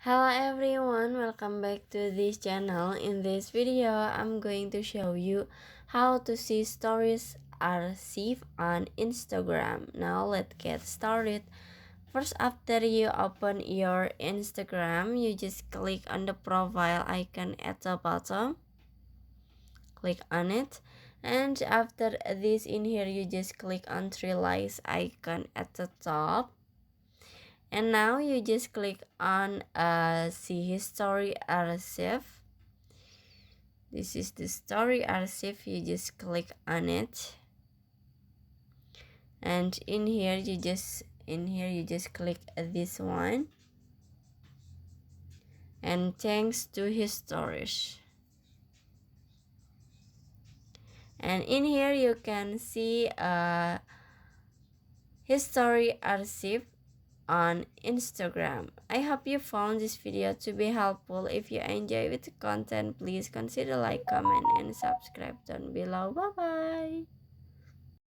Hello everyone, welcome back to this channel. In this video, I'm going to show you how to see stories archive on Instagram. Now let's get started. First, after you open your Instagram, you just click on the profile icon at the bottom. Click on it. And after this, in here, you just click on three lights icon at the top. And now you just click on see history archive. This is the story archive. You just click on it, and in here you just click this one, and thanks to his storage. And in here you can see history archive on Instagram. I hope you found this video to be helpful. If you enjoy the content, please consider like, comment, and subscribe down below. Bye bye.